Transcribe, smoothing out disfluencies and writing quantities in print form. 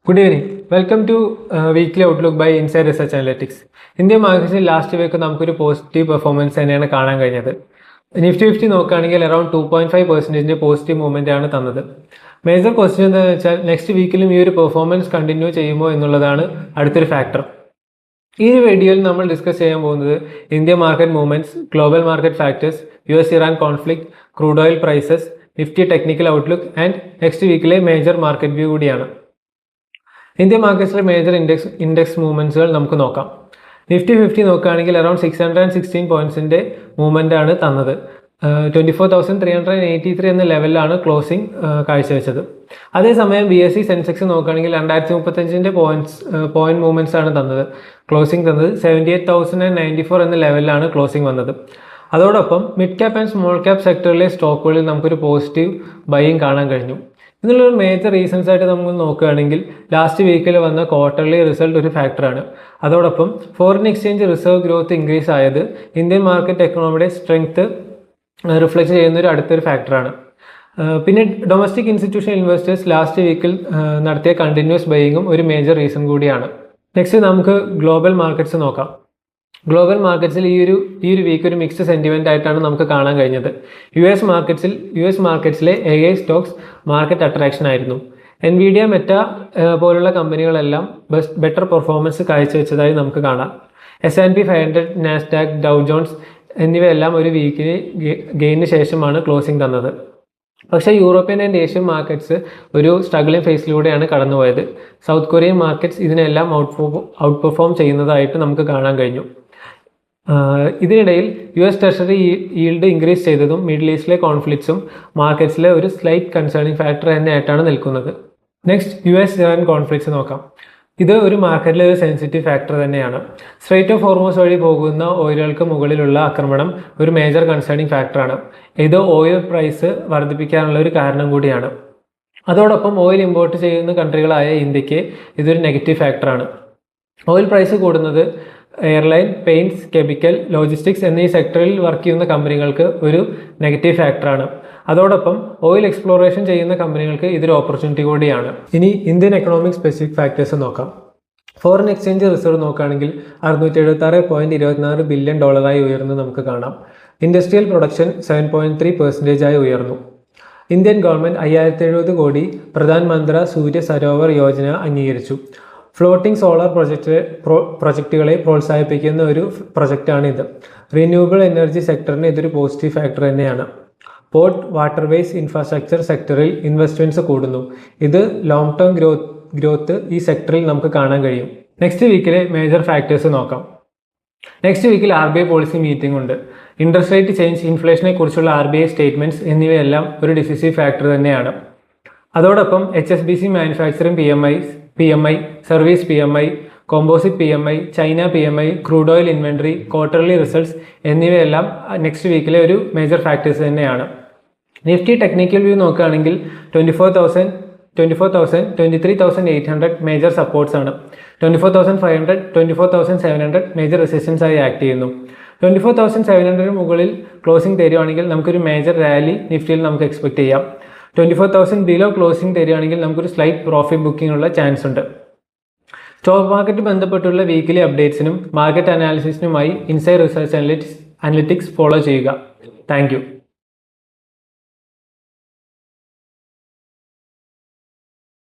Good evening. Welcome to Weekly Outlook by Inside Research Analytics. India മാർക്കറ്റിൽ last week നമുക്കൊരു positive performance തന്നെയാണ് കാണാൻ കഴിഞ്ഞത്. നിഫ്റ്റി 50 നോക്കുകയാണെങ്കിൽ അറൌണ്ട് 2.5% പോസിറ്റീവ് മൂവ്മെന്റ് ആണ് തന്നത്. മേജർ ക്വസ്റ്റ്യൻ എന്താണെന്ന് വെച്ചാൽ നെക്സ്റ്റ് വീക്കിലും ഈ ഒരു പെർഫോമൻസ് കണ്ടിന്യൂ ചെയ്യുമോ എന്നുള്ളതാണ് അടുത്തൊരു ഫാക്ടർ. ഈ വീഡിയോയിൽ നമ്മൾ ഡിസ്കസ് ചെയ്യാൻ പോകുന്നത് India market movements, global market factors, US-Iran conflict, crude oil prices, Nifty technical outlook and next വീക്കിലെ മേജർ മാർക്കറ്റ് വ്യൂ കൂടിയാണ്. ഇന്ത്യ മാർക്കറ്റ്സിലെ മേജർ ഇൻഡെക്സ് മൂവ്മെന്റ്സുകൾ നമുക്ക് നോക്കാം. നിഫ്റ്റി 50 നോക്കുകയാണെങ്കിൽ അറൌണ്ട് 616 പോയിന്റ്സിന്റെ മൂവ്മെന്റ് ആണ് തന്നത്. 24,383 എന്ന ലെവലിലാണ് ക്ലോസിംഗ് കാഴ്ചവെച്ചത്. അതേസമയം BSE സെൻസെക്സ് നോക്കുകയാണെങ്കിൽ 2035 പോയിന്റ് മൂവ്മെന്റ്സ് ആണ് തന്നത്. ക്ലോസിംഗ് തന്നത് 78,094 എന്ന ലെവലിലാണ് ക്ലോസിംഗ് വന്നത്. അതോടൊപ്പം mid cap and small cap സെക്ടറിലെ സ്റ്റോക്കുകളിൽ നമുക്കൊരു പോസിറ്റീവ് ബൈയിങ് കാണാൻ കഴിഞ്ഞു. ഇതിനുള്ളൊരു മേജർ റീസൺസ് ആയിട്ട് നമ്മൾ നോക്കുകയാണെങ്കിൽ ലാസ്റ്റ് വീക്കിൽ വന്ന ക്വാർട്ടർലി റിസൾട്ട് ഒരു ഫാക്ടറാണ്. അതോടൊപ്പം foreign exchange reserve growth increase ആയത് ഇന്ത്യൻ മാർക്കറ്റ് എക്കണോമിയുടെ സ്ട്രെങ്ത് റിഫ്ലക്റ്റ് ചെയ്യുന്ന ഒരു അടുത്തൊരു ഫാക്ടറാണ്. പിന്നെ ഡൊമസ്റ്റിക് ഇൻസ്റ്റിറ്റ്യൂഷണൽ ഇൻവെസ്റ്റേഴ്സ് ലാസ്റ്റ് വീക്കിൽ നടത്തിയ കണ്ടിന്യൂസ് ബൈയിങ്ങും ഒരു മേജർ റീസൺ കൂടിയാണ്. നെക്സ്റ്റ് നമുക്ക് ഗ്ലോബൽ മാർക്കറ്റ്സ് നോക്കാം. ഗ്ലോബൽ മാർക്കറ്റ്സിൽ ഈ ഒരു വീക്ക് ഒരു മിക്സ്ഡ് സെന്റിമെന്റ് ആയിട്ടാണ് നമുക്ക് കാണാൻ കഴിഞ്ഞത്. യുഎസ് മാർക്കറ്റ്സിലെ AI സ്റ്റോക്സ് മാർക്കറ്റ് അട്രാക്ഷൻ ആയിരുന്നു. Nvidia, മെറ്റ പോലുള്ള കമ്പനികളെല്ലാം ബെറ്റർ പെർഫോമൻസ് കാഴ്ചവെച്ചതായി നമുക്ക് കാണാം. S&P 500, നാസ്ഡാക്ക്, ഡൗ ജോൺസ് എന്നിവയെല്ലാം ഒരു വീക്കിന് ഗെയിനിന് ശേഷമാണ് ക്ലോസിംഗ് തന്നത്. പക്ഷേ യൂറോപ്യൻ ആൻഡ് ഏഷ്യൻ മാർക്കറ്റ്സ് ഒരു സ്ട്രഗ്ലിംഗ് ഫേസിലൂടെയാണ് കടന്നുപോയത്. സൗത്ത് കൊറിയൻ മാർക്കറ്റ്സ് ഇതിനെല്ലാം ഔട്ട് പെർഫോം ചെയ്യുന്നതായിട്ട് നമുക്ക് കാണാൻ കഴിഞ്ഞു. ഇതിനിടയിൽ US ട്രഷറി ഈൽഡ് ഇൻക്രീസ് ചെയ്തതും മിഡിൽ ഈസ്റ്റിലെ കോൺഫ്ലിക്ട്സും മാർക്കറ്റ്സിലെ ഒരു സ്ലൈറ്റ് കൺസേണിംഗ് ഫാക്ടർ തന്നെയായിട്ടാണ് നിൽക്കുന്നത്. നെക്സ്റ്റ് US-Iran കോൺഫ്ലിക്ട്സ് നോക്കാം. ഇത് ഒരു മാർക്കറ്റിലെ ഒരു സെൻസിറ്റീവ് ഫാക്ടർ തന്നെയാണ്. സ്ട്രെയിറ്റ് ഓഫ് ഹോർമോസ് വഴി പോകുന്ന ഓയിലുകൾക്ക് മുകളിലുള്ള ആക്രമണം ഒരു മേജർ കൺസേണിംഗ് ഫാക്ടറാണ്. ഇത് ഓയിൽ പ്രൈസ് വർദ്ധിപ്പിക്കാനുള്ള ഒരു കാരണം കൂടിയാണ്. അതോടൊപ്പം ഓയിൽ ഇമ്പോർട്ട് ചെയ്യുന്ന കൺട്രികളായ ഇന്ത്യക്ക് ഇതൊരു നെഗറ്റീവ് ഫാക്ടറാണ്. ഓയിൽ പ്രൈസ് കൂടുന്നത് എയർലൈൻ, പെയിന്റ്സ്, കെമിക്കൽ, ലോജിസ്റ്റിക്സ് എന്നീ സെക്ടറിൽ വർക്ക് ചെയ്യുന്ന കമ്പനികൾക്ക് ഒരു നെഗറ്റീവ് ഫാക്ടറാണ്. അതോടൊപ്പം ഓയിൽ എക്സ്പ്ലോറേഷൻ ചെയ്യുന്ന കമ്പനികൾക്ക് ഇതൊരു ഓപ്പർച്യൂണിറ്റി കൂടിയാണ്. ഇനി ഇന്ത്യൻ എക്കണോമിക് സ്പെസിഫിക് ഫാക്ടേഴ്സ് നോക്കാം. ഫോറിൻ എക്സ്ചേഞ്ച് റിസർവ് നോക്കുകയാണെങ്കിൽ $676.24 ബില്യൺ ഉയർന്ന് നമുക്ക് കാണാം. ഇൻഡസ്ട്രിയൽ പ്രൊഡക്ഷൻ 7.3% ഉയർന്നു. ഇന്ത്യൻ ഗവൺമെന്റ് 5070 കോടി പ്രധാനമന്ത്രി സൂര്യ സരോവർ യോജന അംഗീകരിച്ചു. ഫ്ലോട്ടിംഗ് സോളാർ പ്രൊജക്റ്റുകളെ പ്രോത്സാഹിപ്പിക്കുന്ന ഒരു പ്രൊജക്റ്റാണ് ഇത്. റിന്യൂവബിൾ എനർജി സെക്ടറിന് ഇതൊരു പോസിറ്റീവ് ഫാക്ടർ തന്നെയാണ്. പോർട്ട്, വാട്ടർവേസ്, ഇൻഫ്രാസ്ട്രക്ചർ സെക്ടറിൽ ഇൻവെസ്റ്റ്മെന്റ്സ് കൂടുന്നു. ഇത് ലോങ് ടേം ഗ്രോത്ത് ഈ സെക്ടറിൽ നമുക്ക് കാണാൻ കഴിയും. നെക്സ്റ്റ് വീക്കിലെ മേജർ ഫാക്ടേഴ്സ് നോക്കാം. നെക്സ്റ്റ് വീക്കിൽ RBI പോളിസി മീറ്റിംഗ് ഉണ്ട്. ഇൻട്രസ്റ്റ് റേറ്റ് ചേഞ്ച്, ഇൻഫ്ലേഷനെ കുറിച്ചുള്ള RBI സ്റ്റേറ്റ്മെന്റ്സ് എന്നിവയെല്ലാം ഒരു ഡിസിസീവ് ഫാക്ടർ തന്നെയാണ്. അതോടൊപ്പം HSBC manufacturing PMI, service PMI, composite PMI, China PMI, crude oil inventory, quarterly results എന്നിവയെല്ലാം നെക്സ്റ്റ് വീക്കിലെ ഒരു മേജർ ഫാക്ടേഴ്സ് തന്നെയാണ്. നിഫ്റ്റി ടെക്നിക്കൽ വ്യൂ നോക്കുകയാണെങ്കിൽ 24,000, 23,800 മേജർ സപ്പോർട്ട്സ് ആണ്. 24,500, 24,700 മേജർ റെസിസ്റ്റൻസ് ആയി ആക്ട് ചെയ്യുന്നു. 24,700 മുകളിൽ ക്ലോസിംഗ് തരുവാണെങ്കിൽ നമുക്കൊരു മേജർ റാലി നിഫ്റ്റിയിൽ നമുക്ക് എക്സ്പെക്ട് ചെയ്യാം. 24,000 ബിലോ ക്ലോസിംഗ് തരികയാണെങ്കിൽ നമുക്കൊരു സ്ലൈറ്റ് പ്രോഫിറ്റ് ബുക്കിംഗ് ഉള്ള ചാൻസ് ഉണ്ട്. സ്റ്റോക്ക് മാർക്കറ്റ് ബന്ധപ്പെട്ടുള്ള വീക്കിലി അപ്ഡേറ്റ്സിനും മാർക്കറ്റ് അനാലിസിസിനുമായി ഇൻസൈഡ് റിസർച്ച് അനലിറ്റിക്സ് ഫോളോ ചെയ്യുക. Thank U.